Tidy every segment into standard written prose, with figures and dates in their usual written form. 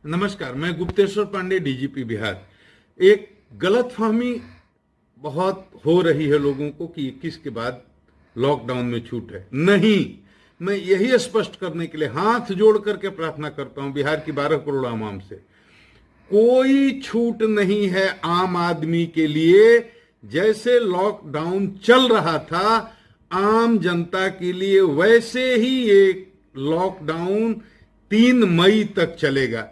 नमस्कार, मैं गुप्तेश्वर पांडे, डीजीपी बिहार। एक गलतफहमी बहुत हो रही है लोगों को कि 21 के बाद लॉकडाउन में छूट है। नहीं, मैं यही स्पष्ट करने के लिए हाथ जोड़ करके प्रार्थना करता हूं बिहार की 12 करोड़ आवाम से, कोई छूट नहीं है आम आदमी के लिए। जैसे लॉकडाउन चल रहा था आम जनता के लिए, वैसे ही ये लॉकडाउन 3 मई तक चलेगा।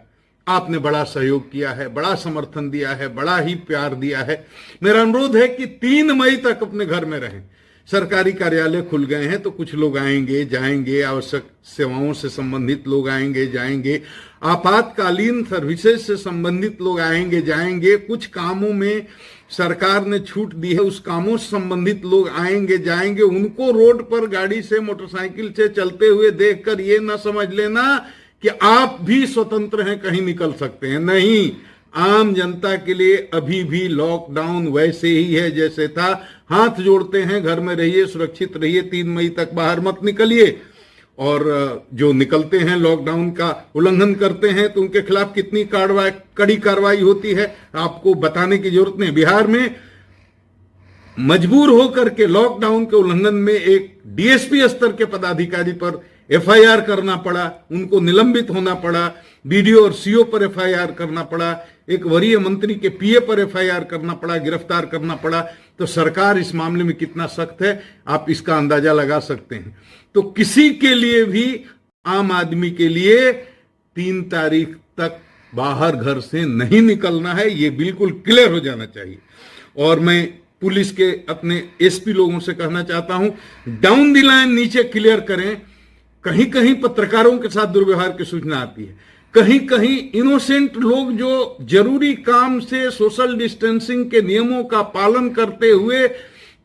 आपने बड़ा सहयोग किया है, बड़ा समर्थन दिया है, बड़ा ही प्यार दिया है। मेरा अनुरोध है कि 3 मई तक अपने घर में रहें। सरकारी कार्यालय खुल गए हैं तो कुछ लोग आएंगे जाएंगे, आवश्यक सेवाओं से संबंधित लोग आएंगे जाएंगे, आपातकालीन सर्विसेज से संबंधित लोग आएंगे जाएंगे, कुछ कामों में सरकार ने छूट दी है, उस कामों से संबंधित लोग आएंगे जाएंगे। उनको रोड पर गाड़ी से, मोटरसाइकिल से चलते हुए देखकर ये ना समझ लेना कि आप भी स्वतंत्र हैं, कहीं निकल सकते हैं। नहीं, आम जनता के लिए अभी भी लॉकडाउन वैसे ही है जैसे था। हाथ जोड़ते हैं, घर में रहिए, सुरक्षित रहिए, 3 मई तक बाहर मत निकलिए। और जो निकलते हैं, लॉकडाउन का उल्लंघन करते हैं, तो उनके खिलाफ कितनी कड़ी कार्रवाई होती है आपको बताने की जरूरत नहीं। बिहार में मजबूर होकर के लॉकडाउन के उल्लंघन में एक डीएसपी स्तर के पदाधिकारी पर एफआईआर करना पड़ा, उनको निलंबित होना पड़ा, बीडीओ और सीओ पर एफआईआर करना पड़ा, एक वरीय मंत्री के पीए पर एफआईआर करना पड़ा, गिरफ्तार करना पड़ा। तो सरकार इस मामले में कितना सख्त है आप इसका अंदाजा लगा सकते हैं। तो किसी के लिए भी, आम आदमी के लिए 3 तारीख तक बाहर घर से नहीं निकलना है, यह बिल्कुल क्लियर हो जाना चाहिए। और मैं पुलिस के अपने एसपी लोगों से कहना चाहता हूं, डाउन द लाइन नीचे क्लियर करें। कहीं कहीं पत्रकारों के साथ दुर्व्यवहार की सूचना आती है, कहीं कहीं इनोसेंट लोग जो जरूरी काम से सोशल डिस्टेंसिंग के नियमों का पालन करते हुए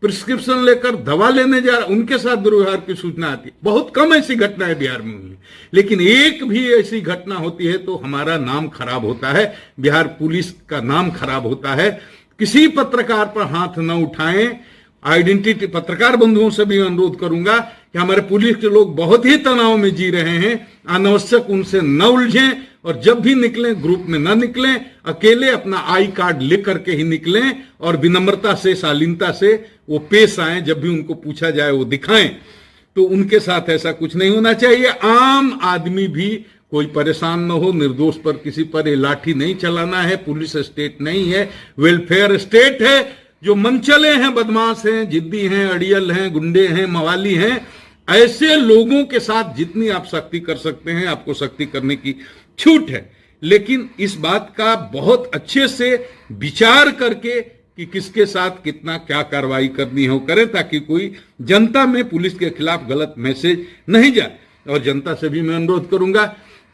प्रिस्क्रिप्शन लेकर दवा लेने जा रहे, उनके साथ दुर्व्यवहार की सूचना आती है। बहुत कम ऐसी घटनाएं बिहार में हुई, लेकिन एक भी ऐसी घटना होती है तो हमारा नाम खराब होता है, बिहार पुलिस का नाम खराब होता है। किसी पत्रकार पर हाथ न उठाएं। आइडेंटिटी पत्रकार बंधुओं से भी अनुरोध करूंगा कि हमारे पुलिस के लोग बहुत ही तनाव में जी रहे हैं, अनावश्यक उनसे न उलझें और जब भी निकलें ग्रुप में न निकलें, अकेले अपना आई कार्ड लेकर के ही निकलें और विनम्रता से, शालीनता से वो पेश आए। जब भी उनको पूछा जाए वो दिखाएं। तो उनके साथ ऐसा कुछ नहीं होना चाहिए। आम आदमी भी कोई परेशान न हो, निर्दोष पर किसी पर ये लाठी नहीं चलाना है। पुलिस स्टेट नहीं है, वेलफेयर स्टेट है। जो मनचले हैं, बदमाश हैं, जिद्दी हैं, अड़ियल हैं, गुंडे हैं, मवाली हैं, ऐसे लोगों के साथ जितनी आप सख्ती कर सकते हैं आपको सख्ती करने की छूट है। लेकिन इस बात का बहुत अच्छे से विचार करके कि किसके साथ कितना क्या कार्रवाई करनी हो करें, ताकि कोई जनता में पुलिस के खिलाफ गलत मैसेज नहीं जाए। और जनता से भी मैं अनुरोध करूंगा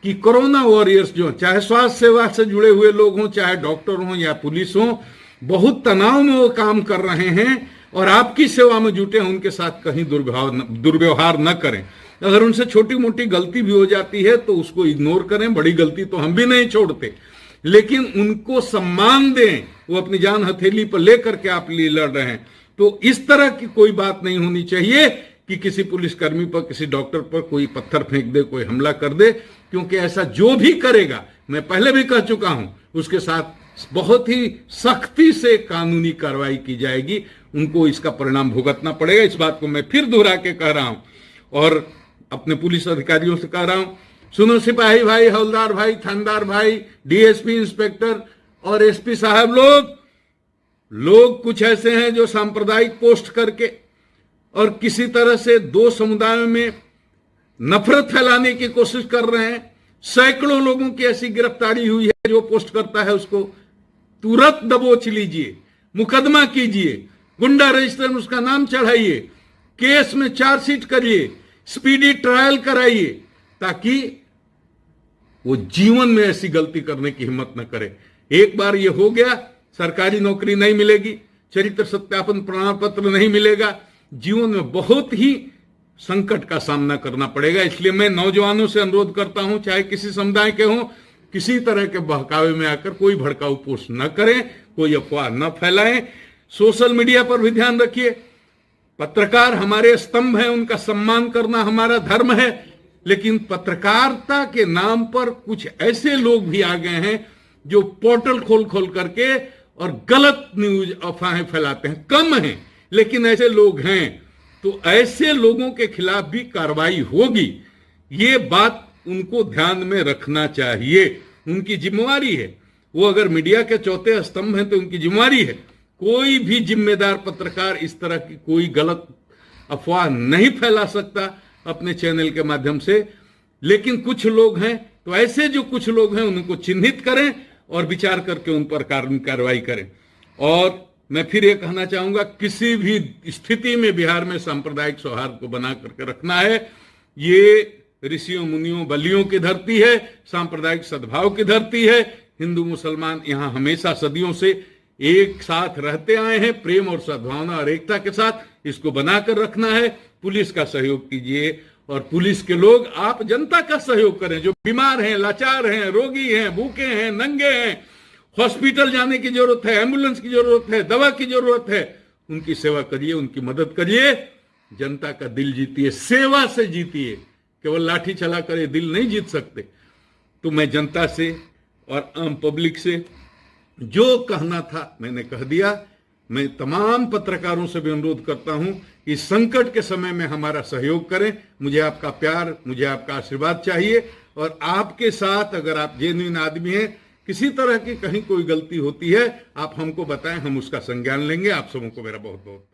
कि कोरोना वॉरियर्स जो, चाहे स्वास्थ्य सेवा से जुड़े हुए लोग हों, चाहे डॉक्टर हों या पुलिस हों, बहुत तनाव में वो काम कर रहे हैं और आपकी सेवा में जुटे हैं, उनके साथ कहीं दुर्व्यवहार न करें। अगर उनसे छोटी मोटी गलती भी हो जाती है तो उसको इग्नोर करें, बड़ी गलती तो हम भी नहीं छोड़ते, लेकिन उनको सम्मान दें। वो अपनी जान हथेली पर लेकर के आप लिए लड़ रहे हैं। तो इस तरह की कोई बात नहीं होनी चाहिए कि किसी पुलिसकर्मी पर, किसी डॉक्टर पर कोई पत्थर फेंक दे, कोई हमला कर दे, क्योंकि ऐसा जो भी करेगा, मैं पहले भी कह चुका हूं, उसके साथ बहुत ही सख्ती से कानूनी कार्रवाई की जाएगी। उनको इसका परिणाम भुगतना पड़ेगा। इस बात को मैं फिर दोहरा के कह रहा हूं और अपने पुलिस अधिकारियों से कह रहा हूं, सुनो सिपाही भाई, हवलदार भाई, थानेदार भाई, डीएसपी, इंस्पेक्टर और एसपी साहब, लोग कुछ ऐसे हैं जो सांप्रदायिक पोस्ट करके और किसी तरह से 2 समुदायों में नफरत फैलाने की कोशिश कर रहे हैं। सैकड़ों लोगों की ऐसी गिरफ्तारी हुई है। जो पोस्ट करता है उसको तुरंत दबोच लीजिए, मुकदमा कीजिए, गुंडा रजिस्टर में उसका नाम चढ़ाइए, केस में चार्जशीट करिए, स्पीडी ट्रायल कराइए, ताकि वो जीवन में ऐसी गलती करने की हिम्मत न करे। एक बार ये हो गया, सरकारी नौकरी नहीं मिलेगी, चरित्र सत्यापन प्रमाण पत्र नहीं मिलेगा, जीवन में बहुत ही संकट का सामना करना पड़ेगा। इसलिए मैं नौजवानों से अनुरोध करता हूं, चाहे किसी समुदाय के हों, किसी तरह के बहकावे में आकर कोई भड़काऊ पोस्ट न करें, कोई अफवाह न फैलाएं। सोशल मीडिया पर भी ध्यान रखिए। पत्रकार हमारे स्तंभ हैं, उनका सम्मान करना हमारा धर्म है। लेकिन पत्रकारिता के नाम पर कुछ ऐसे लोग भी आ गए हैं जो पोर्टल खोल खोल करके और गलत न्यूज अफवाहें फैलाते हैं। कम हैं, लेकिन ऐसे लोग हैं। तो ऐसे लोगों के खिलाफ भी कार्रवाई होगी, ये बात उनको ध्यान में रखना चाहिए। उनकी जिम्मेवारी है। वो अगर मीडिया के चौथे स्तंभ हैं तो उनकी जिम्मेवारी है। कोई भी जिम्मेदार पत्रकार इस तरह की कोई गलत अफवाह नहीं फैला सकता अपने चैनल के माध्यम से। लेकिन कुछ लोग हैं, तो ऐसे जो कुछ लोग हैं उनको चिन्हित करें और विचार करके उन पर कार्रवाई करें। और मैं फिर ये कहना चाहूंगा, किसी भी स्थिति में बिहार में सांप्रदायिक सौहार्द को बना करके रखना है। ये ऋषियों मुनियों बलियों की धरती है, सांप्रदायिक सद्भाव की धरती है। हिंदू मुसलमान यहां हमेशा सदियों से एक साथ रहते आए हैं, प्रेम और सद्भावना और एकता के साथ इसको बनाकर रखना है। पुलिस का सहयोग कीजिए और पुलिस के लोग, आप जनता का सहयोग करें। जो बीमार हैं, लाचार हैं, रोगी हैं, भूखे हैं, नंगे हैं, हॉस्पिटल जाने की जरूरत है, एम्बुलेंस की जरूरत है, दवा की जरूरत है, उनकी सेवा करिए, उनकी मदद करिए। जनता का दिल जीतिए, सेवा से जीतिए। केवल लाठी चला कर दिल नहीं जीत सकते। तो मैं जनता से और आम पब्लिक से जो कहना था मैंने कह दिया। मैं तमाम पत्रकारों से भी अनुरोध करता हूं कि संकट के समय में हमारा सहयोग करें। मुझे आपका प्यार, मुझे आपका आशीर्वाद चाहिए। और आपके साथ अगर आप जेन्युइन आदमी हैं, किसी तरह की कहीं कोई गलती होती है, आप हमको बताएं, हम उसका संज्ञान लेंगे। आप सबों को मेरा बहुत बहुत